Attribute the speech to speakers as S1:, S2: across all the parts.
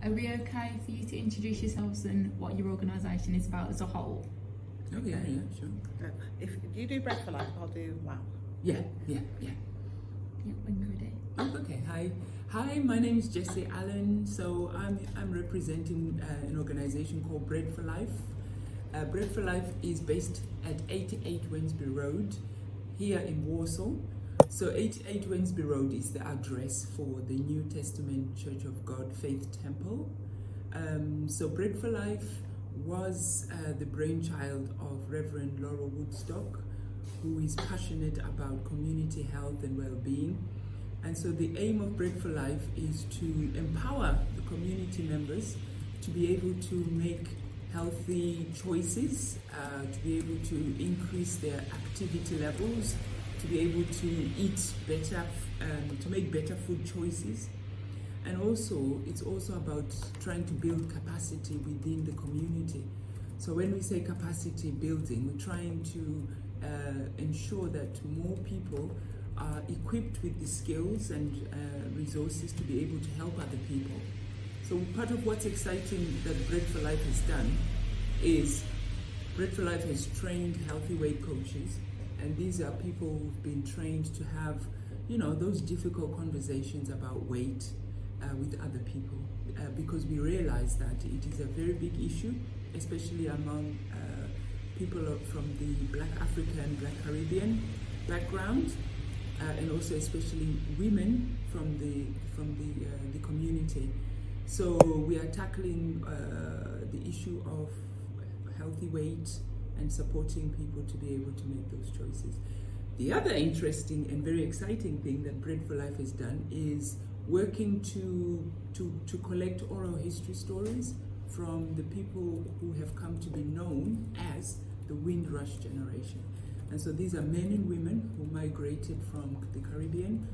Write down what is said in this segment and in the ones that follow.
S1: Are we okay for you to introduce yourselves and what your organisation is about as a whole?
S2: Okay, yeah, sure.
S3: If you do Bread for Life, I'll do WOW.
S2: Yeah.
S1: Yeah, when you're ready.
S2: Oh, okay, hi, my name is Jessie Allen. So I'm representing an organisation called Bread for Life. Bread for Life is based at 88 Wednesbury Road here in Walsall. So 88 Wednesbury Road is the address for the New Testament Church of God Faith Temple. So Bread for Life was the brainchild of Reverend Laurel Woodstock, who is passionate about community health and well-being. And so the aim of Bread for Life is to empower the community members to be able to make healthy choices, to be able to increase their activity levels, to be able to eat better, to make better food choices. And also, it's also about trying to build capacity within the community. So when we say capacity building, we're trying to ensure that more people are equipped with the skills and resources to be able to help other people. So part of what's exciting that Bread for Life has done is Bread for Life has trained healthy weight coaches, and these are people who've been trained to have, those difficult conversations about weight with other people, because we realize that it is a very big issue, especially among people from the Black African, Black Caribbean background, and also especially women from the community. So we are tackling the issue of healthy weight and supporting people to be able to make those choices. The other interesting and very exciting thing that Bread for Life has done is working to collect oral history stories from the people who have come to be known as the Windrush generation. And so these are men and women who migrated from the Caribbean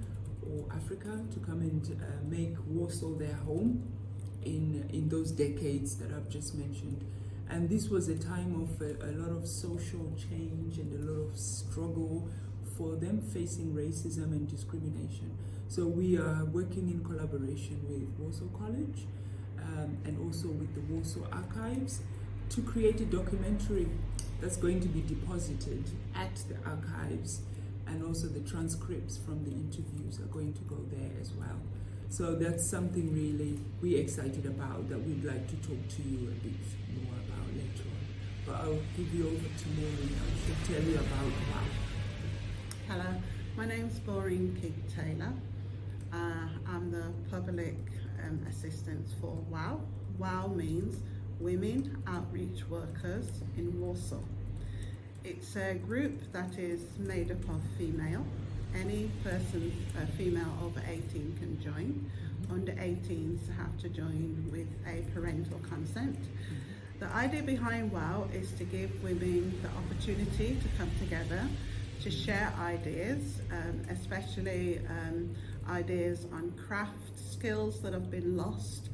S2: or Africa to come and make Walsall their home in those decades that I've just mentioned. And this was a time of a lot of social change and a lot of struggle for them facing racism and discrimination. So we are working in collaboration with Walsall College and also with the Walsall Archives to create a documentary that's going to be deposited at the archives, and also the transcripts from the interviews are going to go there as well. So that's something really we're excited about that we'd like to talk to you a bit more about later on. But I'll give you over to Maureen. She'll tell you about WOW.
S3: Hello, my name's Maureen Taylor. I'm the public assistant for WOW. WOW means Women Outreach Workers in Walsall. It's a group that is made up of female. Any person, female over 18 can join. Under 18s have to join with a parental consent. The idea behind WOW is to give women the opportunity to come together to share ideas, especially ideas on craft skills that have been lost,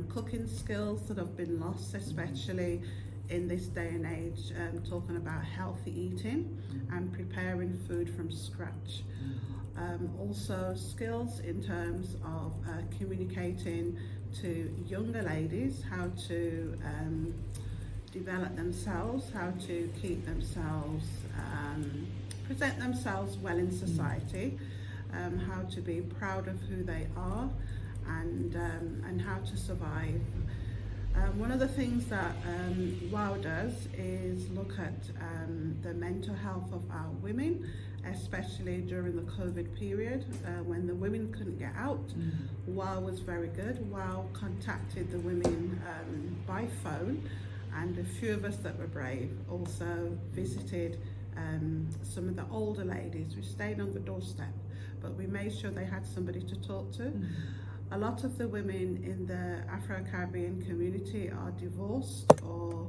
S3: cooking skills that have been lost, especially in this day and age, talking about healthy eating and preparing food from scratch. Also skills in terms of communicating to younger ladies how to develop themselves, how to keep themselves, present themselves well in society, how to be proud of who they are, and how to survive. One of the things that WOW does is look at the mental health of our women, especially during the COVID period when the women couldn't get out. WOW was very good. WOW contacted the women by phone, and a few of us that were brave also visited some of the older ladies. We stayed on the doorstep, but we made sure they had somebody to talk to. A lot of the women in the Afro-Caribbean community are divorced or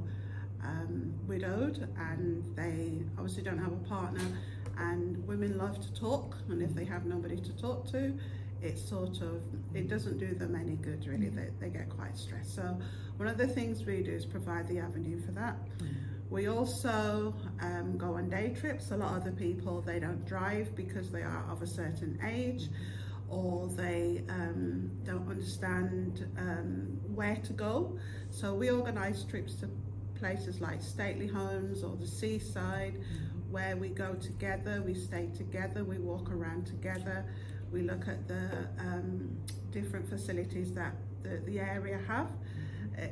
S3: widowed, and they obviously don't have a partner, and women love to talk, and if they have nobody to talk to, it doesn't do them any good really. They get quite stressed. So one of the things we do is provide the avenue for that. We also go on day trips. A lot of the people, they don't drive because they are of a certain age, or they don't understand where to go. So we organise trips to places like stately homes or the seaside, where we go together, we stay together, we walk around together, we look at the different facilities that the area have.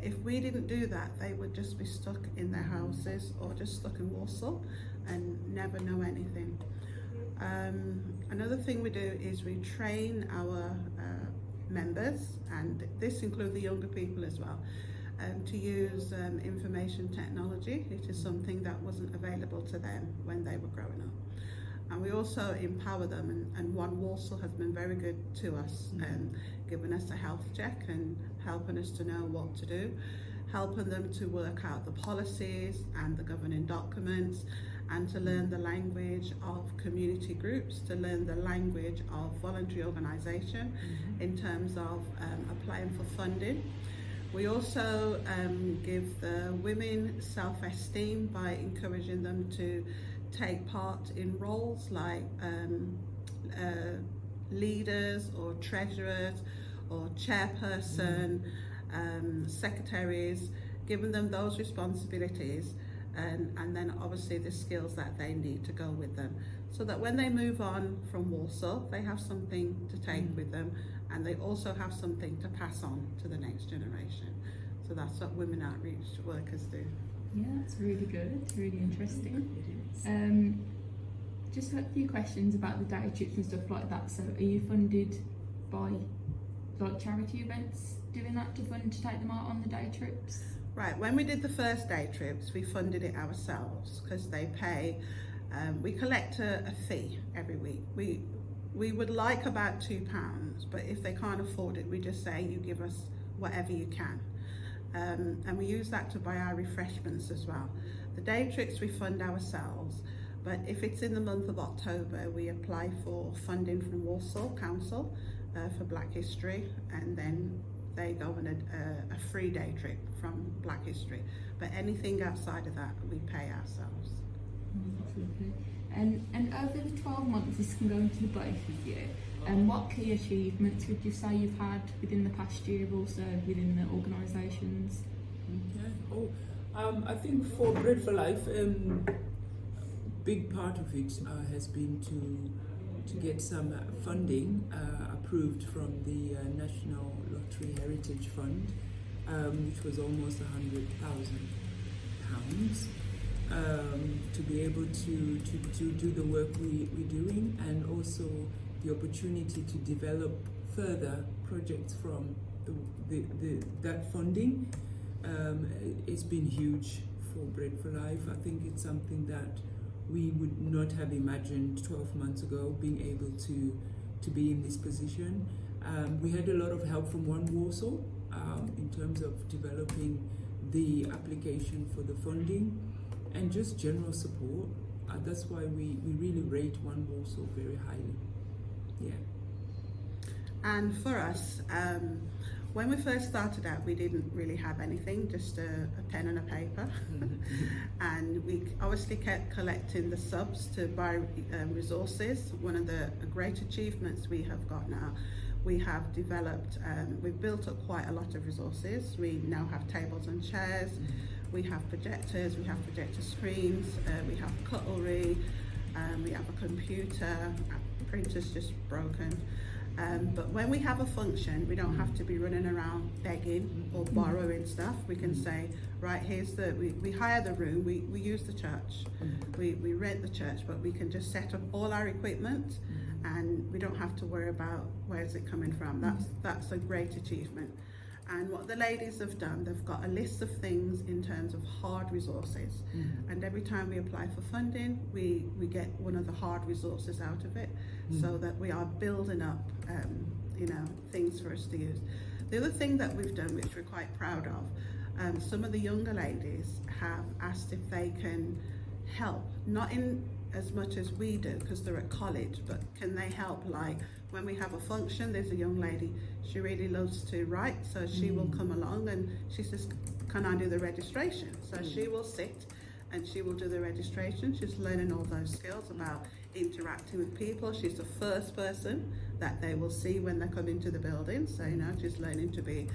S3: If we didn't do that, they would just be stuck in their houses or just stuck in Walsall and never know anything. Another thing we do is we train our members, and this includes the younger people as well, to use information technology. It is something that wasn't available to them when they were growing up. And we also empower them, and One Walsall has been very good to us, giving us a health check and helping us to know what to do, helping them to work out the policies and the governing documents, and to learn the language of community groups, to learn the language of voluntary organisation in terms of applying for funding. We also give the women self-esteem by encouraging them to take part in roles like leaders or treasurers or chairperson, secretaries, giving them those responsibilities, and then obviously the skills that they need to go with them, so that when they move on from Walsall, they have something to take with them, and they also have something to pass on to the next generation. So that's what women outreach workers do.
S1: Yeah, that's really good, really interesting. Just a few questions about the day trips and stuff like that. So are you funded by like charity events doing that to take them out on the day trips?
S3: Right, when we did the first day trips, we funded it ourselves because they pay, we collect a fee every week. We would like about £2, but if they can't afford it, we just say you give us whatever you can. And we use that to buy our refreshments as well. The day trips we fund ourselves, but if it's in the month of October, we apply for funding from Walsall Council for Black History, and then they go on a free day trip from Black History. But anything outside of that, we pay ourselves.
S1: That's lovely. And over the 12 months, this can go into the both of you. And what key achievements would you say you've had within the past year, also within the organisations?
S2: I think for Bread for Life, big part of it has been to get some funding approved from the National Lottery Heritage Fund, which was almost £100,000, to be able to do the work we're doing, and also the opportunity to develop further projects from that funding. It's been huge for Bread for Life. I think it's something that we would not have imagined 12 months ago, being able to be in this position. We had a lot of help from One Walsall in terms of developing the application for the funding and just general support. That's why we really rate One Walsall very highly. Yeah. And
S3: for us, when we first started out, we didn't really have anything, just a pen and a paper. And we obviously kept collecting the subs to buy resources. One of the great achievements we have got now, we have developed, we've built up quite a lot of resources. We now have tables and chairs, we have projectors, we have projector screens, we have cutlery, we have a computer, our printer's just broken. But when we have a function, we don't have to be running around begging or borrowing stuff. We can say, right, here's we hire the room, we use the church, we rent the church, but we can just set up all our equipment and we don't have to worry about where's it coming from. That's a great achievement. And what the ladies have done, they've got a list of things in terms of hard resources. And every time we apply for funding, we get one of the hard resources out of it, so that we are building up things for us to use. The other thing that we've done, which we're quite proud of, some of the younger ladies have asked if they can help, not in as much as we do because they're at college, but can they help, like when we have a function, there's a young lady, she really loves to write, so she will come along and she says, can I do the registration? So she will sit and she will do the registration. She's learning all those skills about interacting with people. She's the first person that they will see when they come into the building. So, just learning to be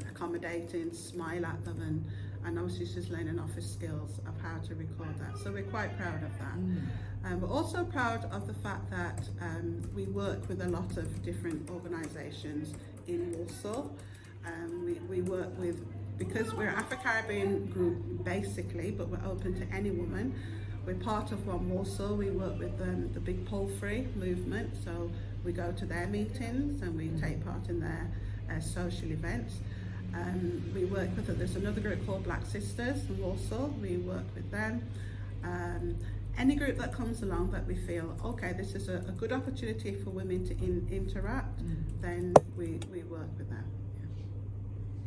S3: accommodating, smile at them, and obviously just learning office skills of how to record that. So we're quite proud of that. We're also proud of the fact that we work with a lot of different organisations in Walsall. We work with, because we're an Afro-Caribbean group basically, but we're open to any woman. We're part of One Walsall. We work with the Big Poll Free movement, so we go to their meetings and we take part in their social events. We work with, there's another group called Black Sisters in Walsall. We work with them. Any group that comes along that we feel, okay, this is a good opportunity for women to interact, then we work with them.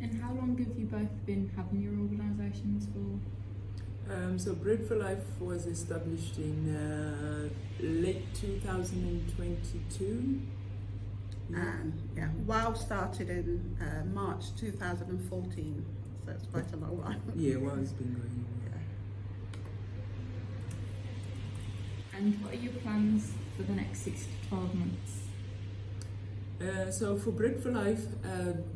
S1: And how long have you both been having your organisations for?
S2: So Bread for Life was established in late 2022.
S3: WOW started in March 2014, so it's quite a long while.
S2: Yeah, WOW has been going on.
S1: And what are your plans for the next 6 to 12 months?
S2: So for Bread for Life,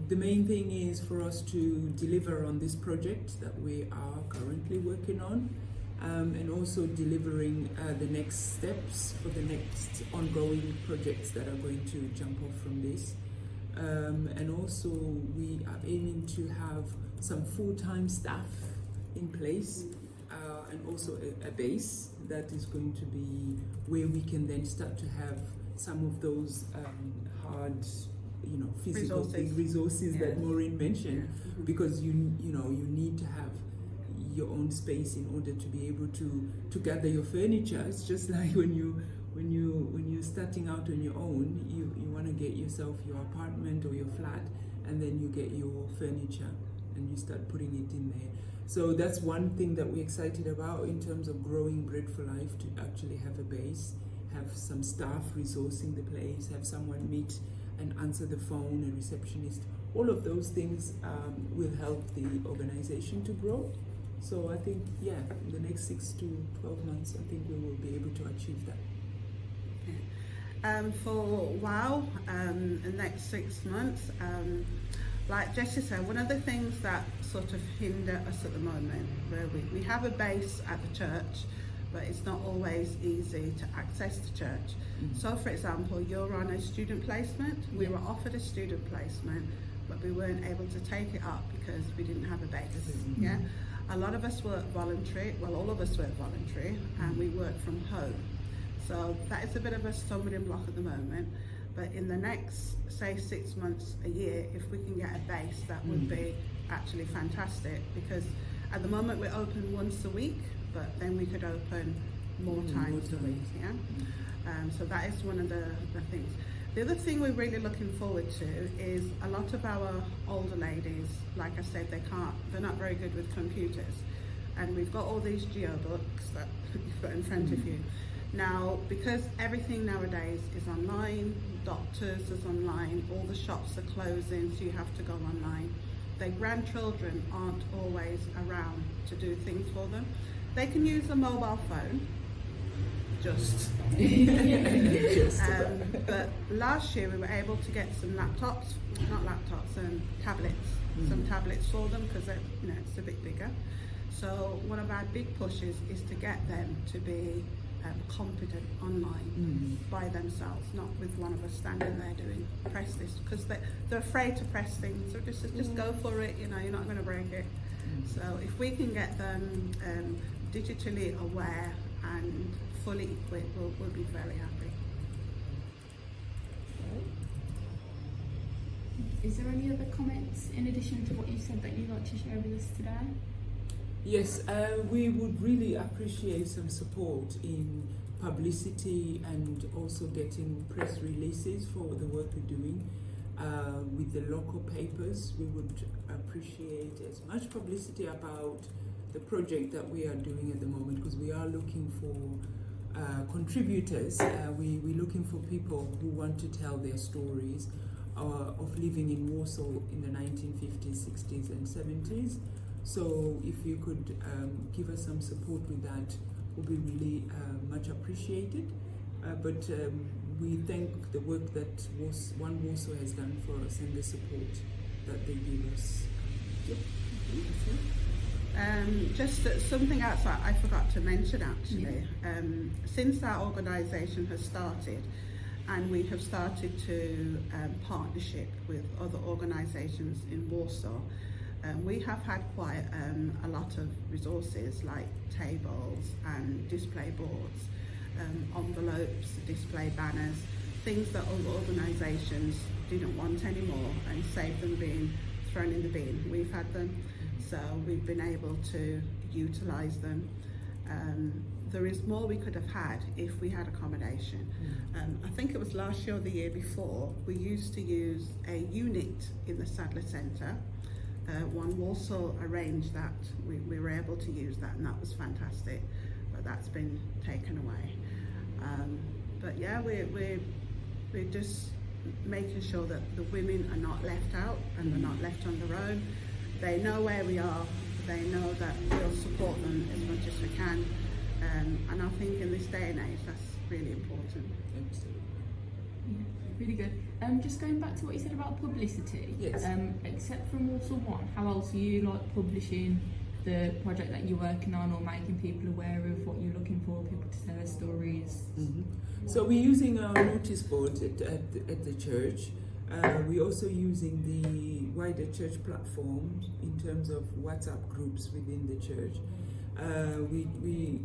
S2: the main thing is for us to deliver on this project that we are currently working on, and also delivering the next steps for the next ongoing projects that are going to jump off from this. And also we are aiming to have some full-time staff in place, and also a base that is going to be where we can then start to have some of those hard, physical resources that Maureen mentioned, because you need to have your own space in order to be able to gather your furniture. It's just like when you're starting out on your own, you want to get yourself your apartment or your flat, and then you get your furniture and you start putting it in there. So that's one thing that we're excited about in terms of growing Bread for Life, to actually have a base, have some staff resourcing the place, have someone meet and answer the phone, a receptionist. All of those things will help the organization to grow. So I think, in the next 6 to 12 months, I think we will be able to achieve that.
S3: For WOW, in the next 6 months, like Jessie said, one of the things that sort of hinder us at the moment, where we have a base at the church, but it's not always easy to access the church. So for example, you're on a student placement. We were offered a student placement, but we weren't able to take it up because we didn't have a base. A lot of us work voluntary, well, all of us work voluntary, and we work from home. So that is a bit of a stumbling block at the moment. But in the next, say, 6 months, a year, if we can get a base, that would be actually fantastic, because at the moment we're open once a week, but then we could open more times a week. So that is one of the things. The other thing we're really looking forward to is a lot of our older ladies, like I said, they're not very good with computers. And we've got all these geo books that you've got in front of you. Now, because everything nowadays is online, doctors is online, all the shops are closing, so you have to go online. Their grandchildren aren't always around to do things for them. They can use a mobile phone, but last year we were able to get some tablets, some tablets for them, because it's a bit bigger. So one of our big pushes is to get them to be competent online by themselves, not with one of us standing there doing press this, because they're afraid to press things. So just go for it, you're not going to break it. So if we can get them digitally aware and fully equipped, we'll be very happy.
S1: Is there any other comments in addition to what you said that you'd like to share with us today?
S2: Yes, we would really appreciate some support in publicity and also getting press releases for the work we're doing. With the local papers, we would appreciate as much publicity about the project that we are doing at the moment, because we are looking for contributors. We're looking for people who want to tell their stories of living in Walsall in the 1950s, 60s and 70s. So if you could give us some support with that, would be really much appreciated. But we thank the work that One Warsaw has done for us and the support that they give us.
S3: Just something else that I forgot to mention actually. Since our organisation has started, and we have started to partnership with other organisations in Warsaw, we have had quite a lot of resources like tables and display boards, envelopes, display banners, things that other organisations didn't want anymore and saved them being thrown in the bin. We've had them, so we've been able to utilise them. There is more we could have had if we had accommodation. I think it was last year or the year before, we used to use a unit in the Sadler Centre. One Walsall arranged that. We were able to use that, and that was fantastic, but that's been taken away. But yeah, we're just making sure that the women are not left out and they're not left on their own. They know where we are, they know that we'll support them as much as we can. And I think in this day and age, that's really important.
S2: Absolutely.
S1: Yeah, really good. Just going back to what you said about publicity.
S2: Yes.
S1: Except from Warsaw One, how else are you like publishing the project that you're working on, or making people aware of what you're looking for, people to tell their stories?
S2: So we're using our notice board at the church. We're also using the wider church platform in terms of WhatsApp groups within the church. We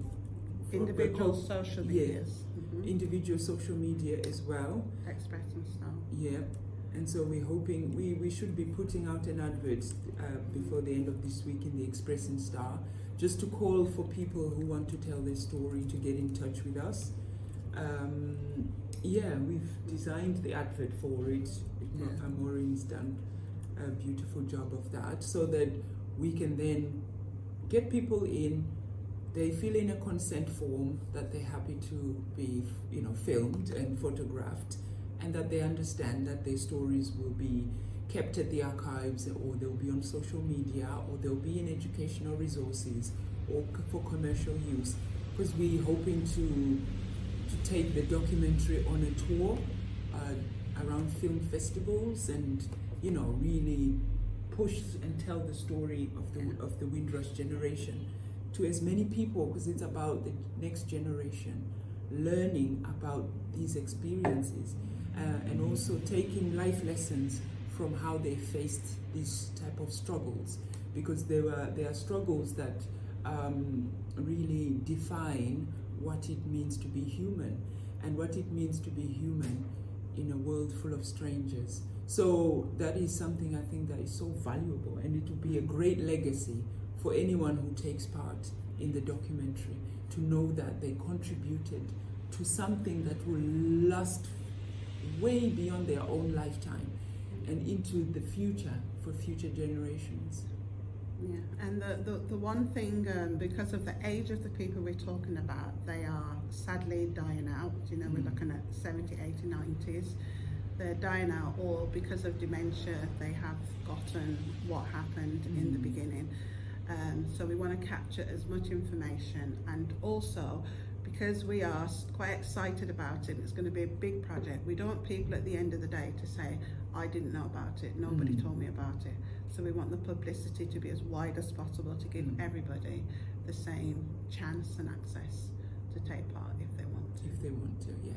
S3: Individual social medias.
S2: Individual social media as well.
S3: Express and stuff.
S2: Yeah, and so we're hoping we should be putting out an advert before the end of this week in the Express and Star, just to call for people who want to tell their story to get in touch with us. We've designed the advert for it. Maureen's done a beautiful job of that, so that we can then get people in. They fill in a consent form that they're happy to be, filmed and photographed, and that they understand that their stories will be kept at the archives, or they'll be on social media, or they'll be in educational resources, or for commercial use. Because we're hoping to take the documentary on a tour around film festivals, and really push and tell the story of the Windrush generation to as many people, because it's about the next generation learning about these experiences, and also taking life lessons from how they faced these type of struggles, because there are struggles that really define what it means to be human, and what it means to be human in a world full of strangers. So that is something I think that is so valuable, and it will be a great legacy for anyone who takes part in the documentary, to know that they contributed to something that will last way beyond their own lifetime and into the future, for future generations.
S3: Yeah, and the one thing, because of the age of the people we're talking about, they are sadly dying out. We're looking at 70, 80, 90s. They're dying out, or because of dementia, they have forgotten what happened in the beginning. So we want to capture as much information, and also because we are quite excited about it, it's going to be a big project. We don't want people at the end of the day to say, I didn't know about it, nobody told me about it. So we want the publicity to be as wide as possible, to give everybody the same chance and access to take part if they want to.
S2: If they want to, yeah.